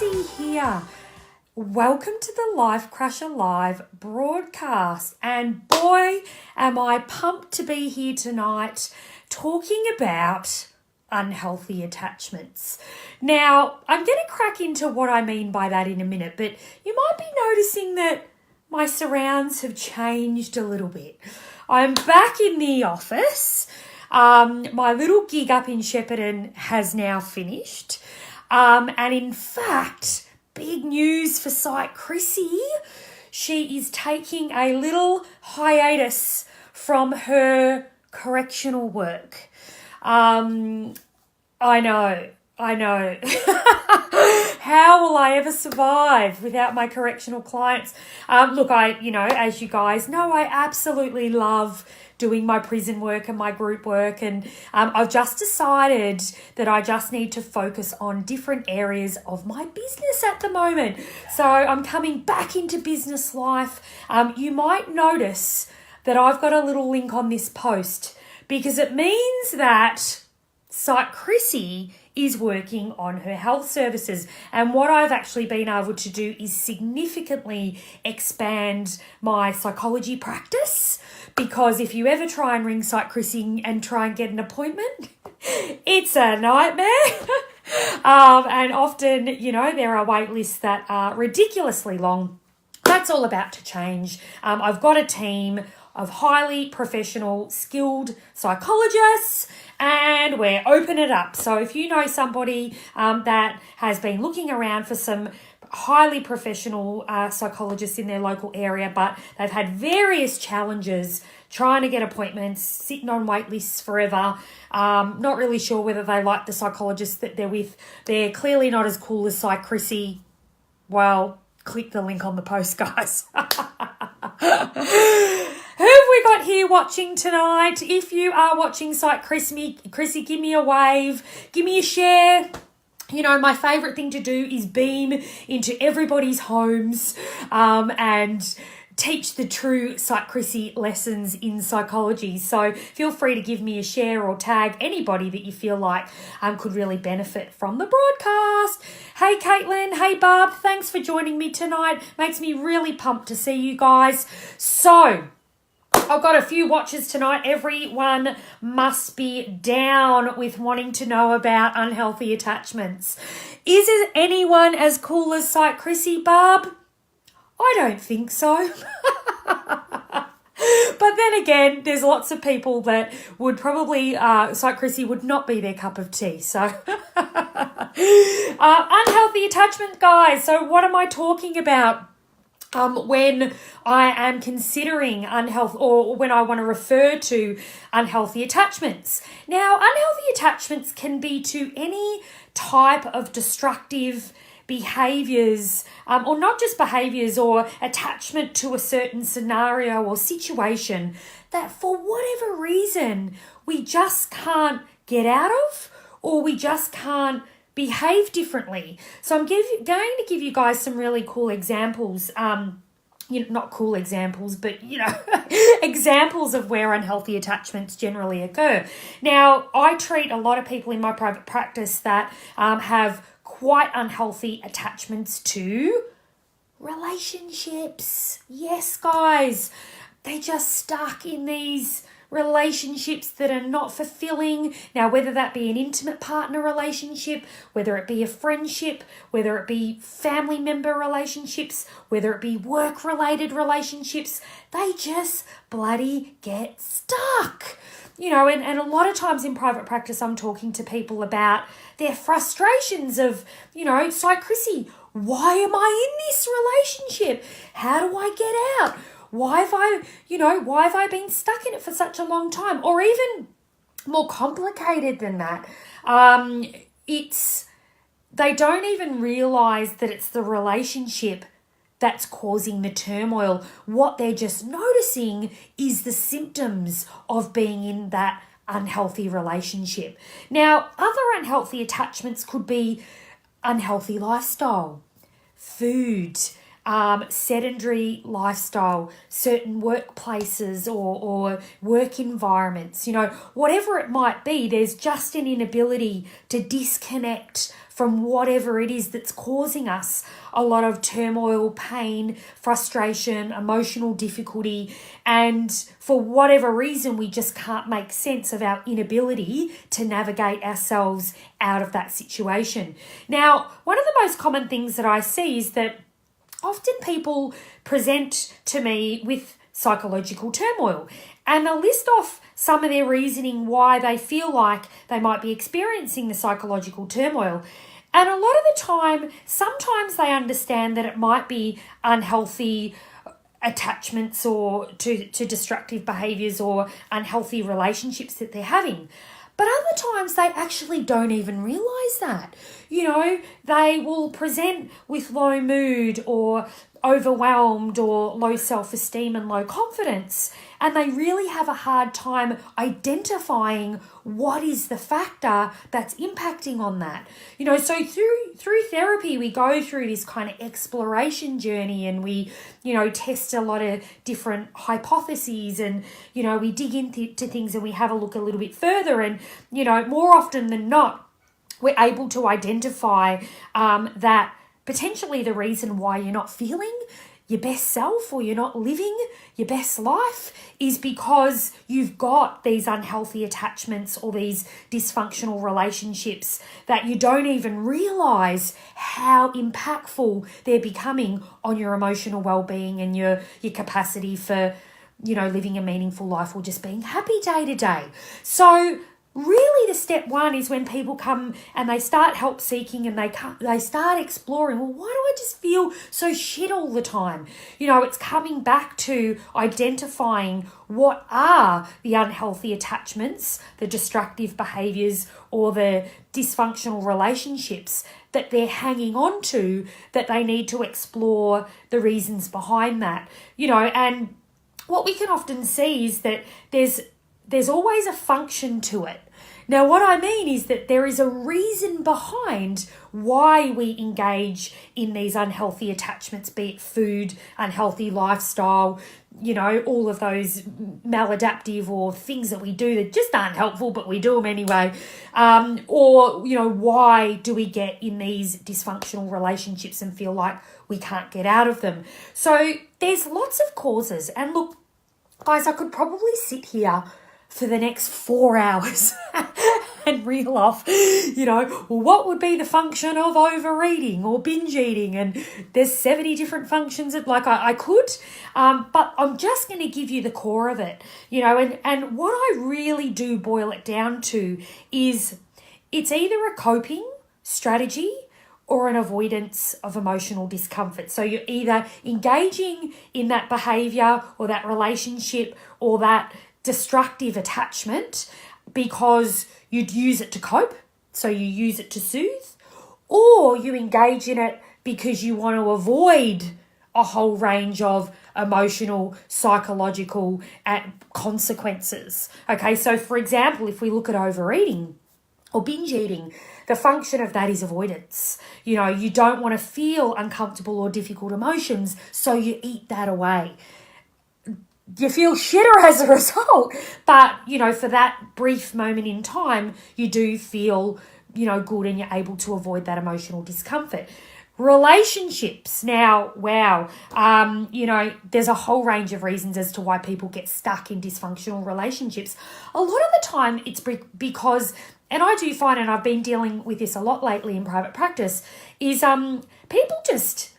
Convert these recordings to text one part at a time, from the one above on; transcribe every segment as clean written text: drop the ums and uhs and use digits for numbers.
Chrissy here. Welcome to the Life Crusher Live broadcast. And boy, am I pumped to be here tonight talking about unhealthy attachments. Now, I'm going to crack into what I mean by that in a minute, but you might be noticing that my surrounds have changed a little bit. I'm back in the office. My little gig up in Shepparton has now finished. And in fact, big news for Psych Chrissy. She is taking a little hiatus from her correctional work. I know. How will I ever survive without my correctional clients? Look, as you guys know, I absolutely love doing my prison work and my group work. And I've just decided that I just need to focus on different areas of my business at the moment. So I'm coming back into business life. You might notice that I've got a little link on this post because it means that Psych Chrissy is working on her health services. And what I've actually been able to do is significantly expand my psychology practice, because if you ever try and ring Psych Chrissy and try and get an appointment, it's a nightmare. And often, there are wait lists that are ridiculously long. That's all about to change. I've got a team of highly professional, skilled psychologists, and we're opening it up. So if you know somebody that has been looking around for some highly professional psychologists in their local area, but they've had various challenges trying to get appointments, sitting on wait lists forever, not really sure whether they like the psychologist that they're with, they're clearly not as cool as Psych Chrissy, well, click the link on the post, guys. Who have we got here watching tonight? If you are watching Psych Chrissy, give me a wave, give me a share. My favourite thing to do is beam into everybody's homes and teach the true Psych Chrissy lessons in psychology. So feel free to give me a share or tag anybody that you feel like could really benefit from the broadcast. Hey, Caitlin. Hey, Barb. Thanks for joining me tonight. Makes me really pumped to see you guys. So I've got a few watchers tonight. Everyone must be down with wanting to know about unhealthy attachments. Is it anyone as cool as Psych Chrissy, Barb? I don't think so. But then again, there's lots of people that would probably, Psych Chrissy would not be their cup of tea. So, unhealthy attachment, guys. So what am I talking about? When I am considering unhealthy, or when I want to refer to unhealthy attachments. Now, unhealthy attachments can be to any type of destructive behaviours, or not just behaviours, or attachment to a certain scenario or situation that for whatever reason we just can't get out of, or we just can't behave differently. So I'm going to give you guys some really cool examples, not cool examples, but, examples of where unhealthy attachments generally occur. Now, I treat a lot of people in my private practice that have quite unhealthy attachments to relationships. Yes, guys, they just stuck in these relationships that are not fulfilling. Now, whether that be an intimate partner relationship, whether it be a friendship, whether it be family member relationships, whether it be work-related relationships, they just bloody get stuck. And a lot of times in private practice, I'm talking to people about their frustrations of, Psych Chrissy, why am I in this relationship? How do I get out? Why have I been stuck in it for such a long time? Or even more complicated than that. They don't even realize that it's the relationship that's causing the turmoil. What they're just noticing is the symptoms of being in that unhealthy relationship. Now, other unhealthy attachments could be unhealthy lifestyle, food, sedentary lifestyle, certain workplaces or work environments, whatever it might be, there's just an inability to disconnect from whatever it is that's causing us a lot of turmoil, pain, frustration, emotional difficulty, and for whatever reason we just can't make sense of our inability to navigate ourselves out of that situation. Now, one of the most common things that I see is that often people present to me with psychological turmoil, and they'll list off some of their reasoning why they feel like they might be experiencing the psychological turmoil. And a lot of the time, sometimes they understand that it might be unhealthy attachments or to destructive behaviours or unhealthy relationships that they're having. But other times they actually don't even realise that. They will present with low mood or overwhelmed or low self-esteem and low confidence, and they really have a hard time identifying what is the factor that's impacting on that. So through therapy we go through this kind of exploration journey, and we test a lot of different hypotheses, and we dig into things and we have a look a little bit further, and more often than not we're able to identify that potentially the reason why you're not feeling your best self or you're not living your best life is because you've got these unhealthy attachments or these dysfunctional relationships that you don't even realize how impactful they're becoming on your emotional well-being and your capacity for living a meaningful life or just being happy day to day. So really the step one is when people come and they start help seeking and they start exploring, well, why do I just feel so shit all the time? It's coming back to identifying what are the unhealthy attachments, the destructive behaviours or the dysfunctional relationships that they're hanging on to, that they need to explore the reasons behind that. And what we can often see is that there's always a function to it. Now, what I mean is that there is a reason behind why we engage in these unhealthy attachments, be it food, unhealthy lifestyle, all of those maladaptive or things that we do that just aren't helpful, but we do them anyway. Why do we get in these dysfunctional relationships and feel like we can't get out of them? So there's lots of causes. And look, guys, I could probably sit here for the next 4 hours and reel off, what would be the function of overeating or binge eating? And there's 70 different functions I could, but I'm just going to give you the core of it, and what I really do boil it down to is it's either a coping strategy or an avoidance of emotional discomfort. So you're either engaging in that behavior or that relationship or that destructive attachment because you'd use it to cope, so you use it to soothe, or you engage in it because you want to avoid a whole range of emotional, psychological consequences. Okay, so for example, if we look at overeating or binge eating, the function of that is avoidance. You don't want to feel uncomfortable or difficult emotions, so you eat that away. You feel shitter as a result, but, for that brief moment in time, you do feel, good and you're able to avoid that emotional discomfort. Relationships. Now, wow, there's a whole range of reasons as to why people get stuck in dysfunctional relationships. A lot of the time it's because, and I do find, and I've been dealing with this a lot lately in private practice, is people just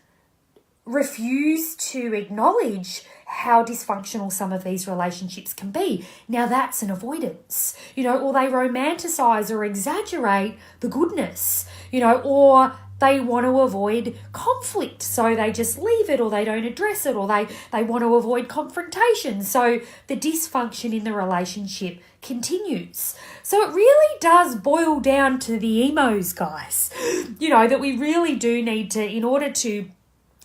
refuse to acknowledge how dysfunctional some of these relationships can be. Now that's an avoidance, or they romanticize or exaggerate the goodness, or they want to avoid conflict, so they just leave it, or they don't address it, or they want to avoid confrontation. So the dysfunction in the relationship continues. So it really does boil down to the emos, guys, that we really do need to, in order to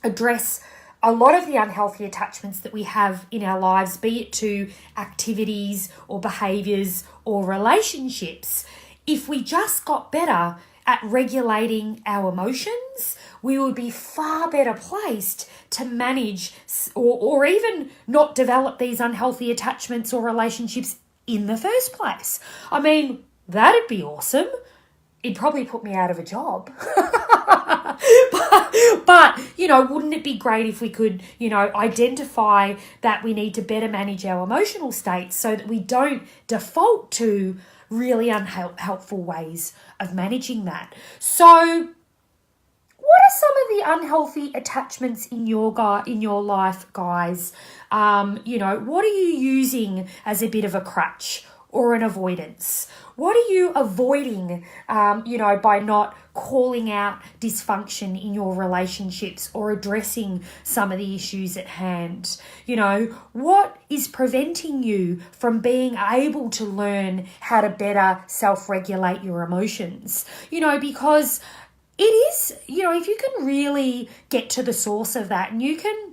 address a lot of the unhealthy attachments that we have in our lives, be it to activities or behaviours or relationships. If we just got better at regulating our emotions, we would be far better placed to manage or even not develop these unhealthy attachments or relationships in the first place. I mean, that'd be awesome. it'd probably put me out of a job. but, wouldn't it be great if we could, identify that we need to better manage our emotional states so that we don't default to really unhelpful ways of managing that. So what are some of the unhealthy attachments in your life, guys? What are you using as a bit of a crutch or an avoidance? What are you avoiding, by not calling out dysfunction in your relationships or addressing some of the issues at hand? What is preventing you from being able to learn how to better self-regulate your emotions? Because it is, if you can really get to the source of that and you can,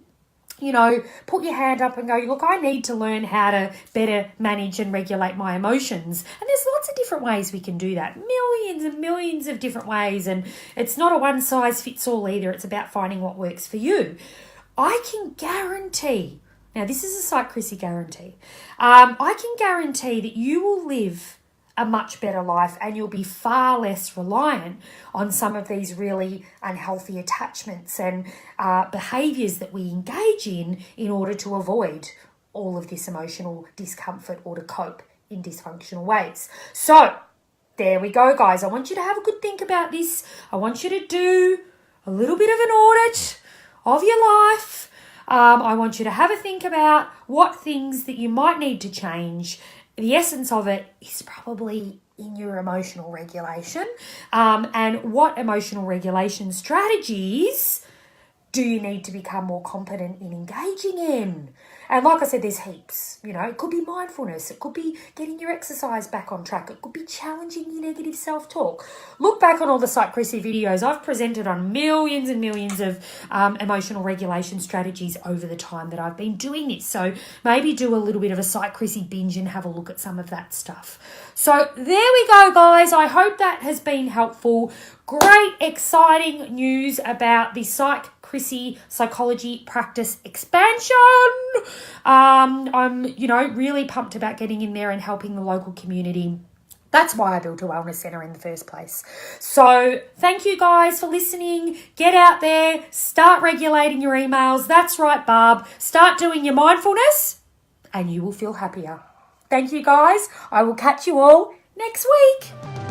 put your hand up and go, look, I need to learn how to better manage and regulate my emotions. And there's lots of different ways we can do that. Millions and millions of different ways. And it's not a one size fits all either. It's about finding what works for you. I can guarantee, now this is a Psych Chrissy guarantee, I can guarantee that you will live a much better life and you'll be far less reliant on some of these really unhealthy attachments and behaviours that we engage in order to avoid all of this emotional discomfort or to cope in dysfunctional ways. So there we go, guys. I want you to have a good think about this. I want you to do a little bit of an audit of your life. I want you to have a think about what things that you might need to change. The essence of it is probably in your emotional regulation, and what emotional regulation strategies do you need to become more competent in engaging in? And like I said, there's heaps. It could be mindfulness. It could be getting your exercise back on track. It could be challenging your negative self-talk. Look back on all the Psych Chrissy videos. I've presented on millions and millions of emotional regulation strategies over the time that I've been doing this. So maybe do a little bit of a Psych Chrissy binge and have a look at some of that stuff. So there we go, guys. I hope that has been helpful. Great, exciting news about the Psych Chrissy Psychology Practice Expansion. I'm, really pumped about getting in there and helping the local community. That's why I built a wellness centre in the first place. So thank you guys for listening. Get out there, start regulating your emails. That's right, Barb. Start doing your mindfulness and you will feel happier. Thank you guys. I will catch you all next week.